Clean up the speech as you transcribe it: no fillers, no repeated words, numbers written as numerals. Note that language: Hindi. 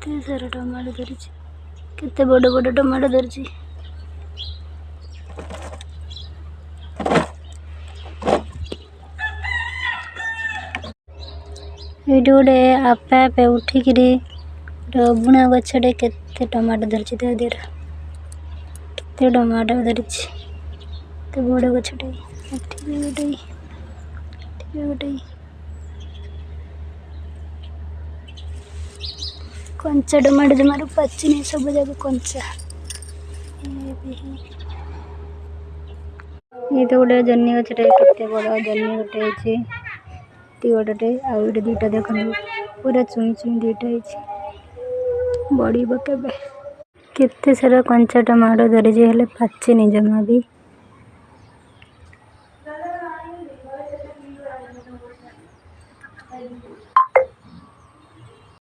सारा टमाटो धरी केते बड़ बड़ टमाटो धरी ये गोटे आपे आपे उठिक बुणा गछटे केते टमाटो धरी केते टमाटो धरी बड़ गछटे गोटे कंचा टमाटो जमार पाची नहीं सब जगह कंचा। ये तो गोटे जन्नी गछटे केते बड़ जन्नी गोटे गोटे आउ गोटे दुईटा देख पूरा चुई चुई दुईटा बड़ी केते सारा कंचा टमाटो धरी पाची नहीं जमा भी।